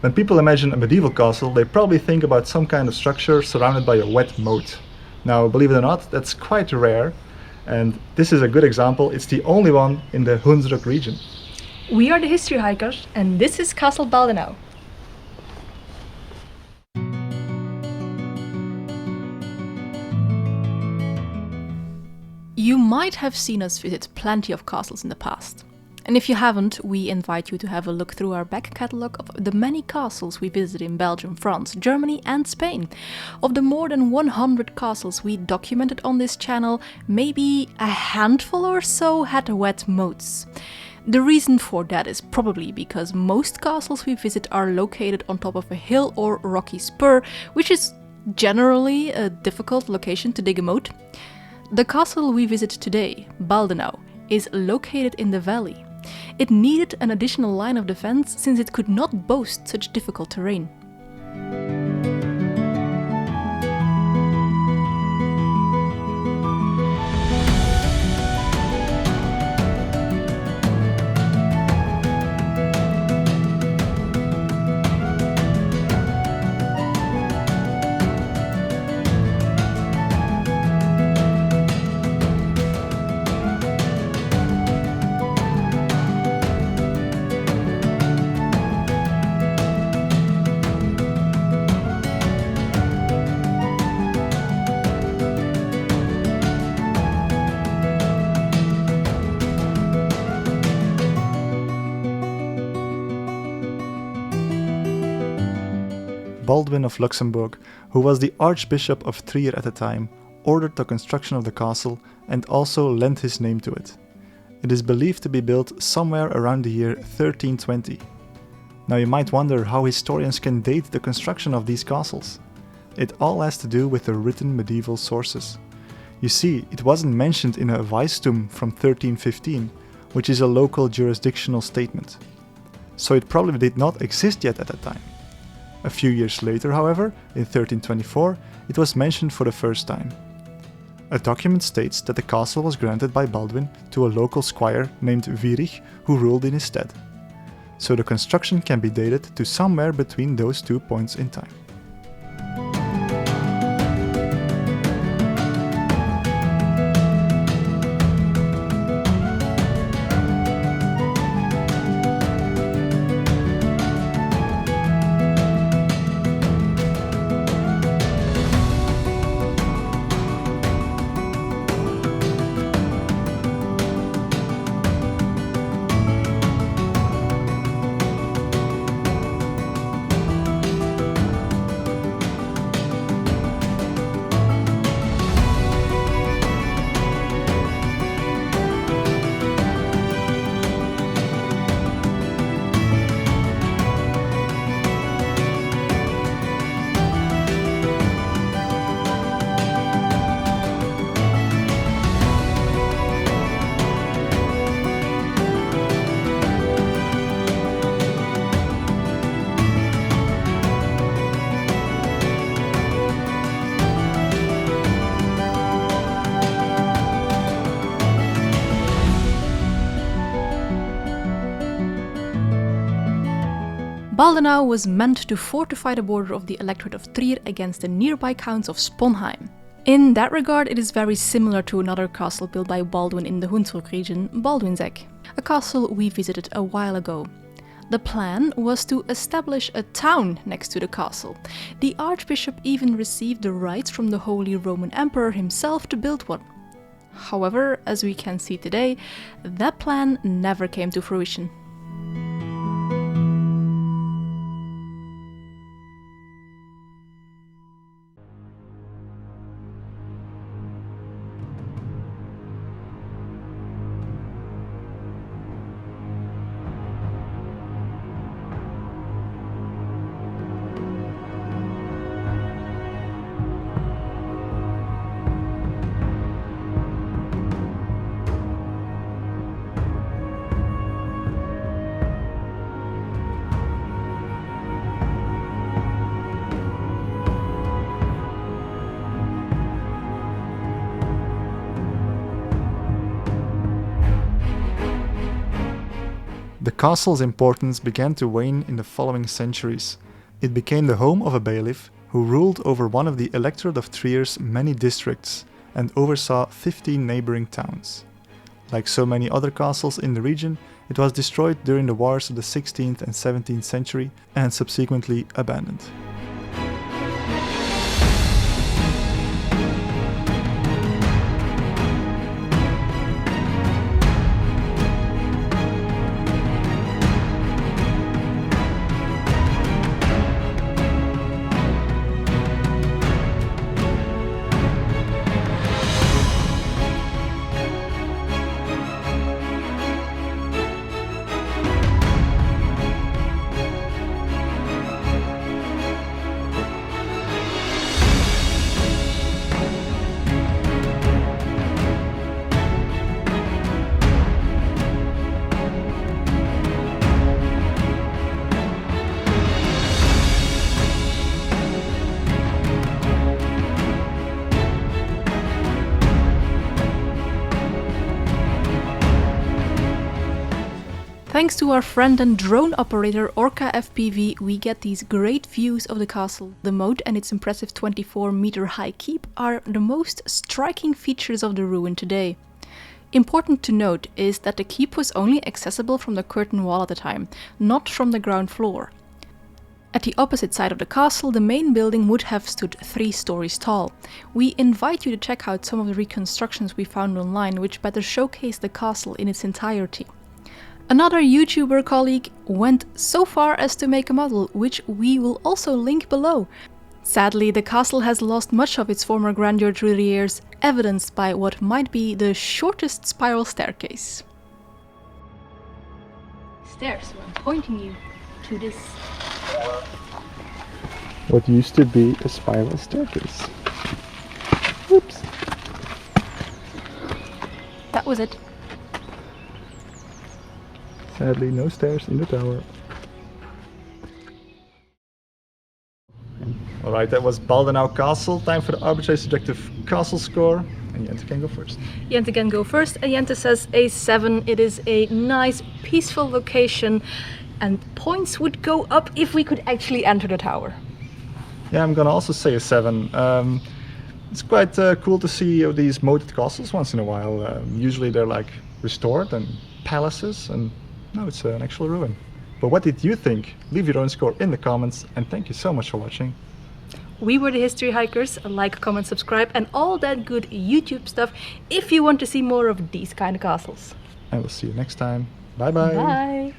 When people imagine a medieval castle, they probably think about some kind of structure surrounded by a wet moat. Now, believe it or not, that's quite rare, and this is a good example. It's the only one in the Hunsrück region. We are the History Hikers, and this is Castle Baldenau. You might have seen us visit plenty of castles in the past. And if you haven't, we invite you to have a look through our back catalogue of the many castles we visited in Belgium, France, Germany and Spain. Of the more than 100 castles we documented on this channel, maybe a handful or so had wet moats. The reason for that is probably because most castles we visit are located on top of a hill or rocky spur, which is generally a difficult location to dig a moat. The castle we visit today, Baldenau, is located in the valley. It needed an additional line of defense since it could not boast such difficult terrain. Baldwin of Luxembourg, who was the Archbishop of Trier at the time, ordered the construction of the castle and also lent his name to it. It is believed to be built somewhere around the year 1320. Now you might wonder how historians can date the construction of these castles. It all has to do with the written medieval sources. You see, it wasn't mentioned in a Weistum from 1315, which is a local jurisdictional statement. So it probably did not exist yet at that time. A few years later, however, in 1324, it was mentioned for the first time. A document states that the castle was granted by Baldwin to a local squire named Wierich, who ruled in his stead. So the construction can be dated to somewhere between those 2 points in time. Baldenau was meant to fortify the border of the electorate of Trier against the nearby counts of Sponheim. In that regard, it is very similar to another castle built by Baldwin in the Hunsrück region, Baldwinseck, a castle we visited a while ago. The plan was to establish a town next to the castle. The Archbishop even received the rights from the Holy Roman Emperor himself to build one. However, as we can see today, that plan never came to fruition. castle's importance began to wane in the following centuries. It became the home of a bailiff who ruled over one of the electorate of Trier's many districts and oversaw 15 neighbouring towns. Like so many other castles in the region, it was destroyed during the wars of the 16th and 17th century and subsequently abandoned. Thanks to our friend and drone operator Orca FPV, we get these great views of the castle. The moat and its impressive 24-meter high keep are the most striking features of the ruin today. Important to note is that the keep was only accessible from the curtain wall at the time, not from the ground floor. At the opposite side of the castle, the main building would have stood 3 stories tall. We invite you to check out some of the reconstructions we found online, which better showcase the castle in its entirety. Another YouTuber colleague went so far as to make a model, which we will also link below. Sadly, the castle has lost much of its former grandeur through the years, evidenced by what might be the shortest spiral staircase. Stairs, so I'm pointing you to this. What used to be a spiral staircase. Oops. That was it. Sadly, no stairs in the tower. Alright, that was Baldenau Castle. Time for the arbitrary subjective castle score. And Jente can go first. Jente can go first, and Jente says a 7. It is a nice, peaceful location, and points would go up if we could actually enter the tower. Yeah, I'm gonna also say a 7. It's quite cool to see these moated castles once in a while. Usually they're like restored and palaces, and now it's an actual ruin. But what did you think? Leave your own score in the comments, and thank you so much for watching. We were the History Hikers. Like, comment, subscribe, and all that good YouTube stuff if you want to see more of these kind of castles. And we'll see you next time. Bye bye. Bye.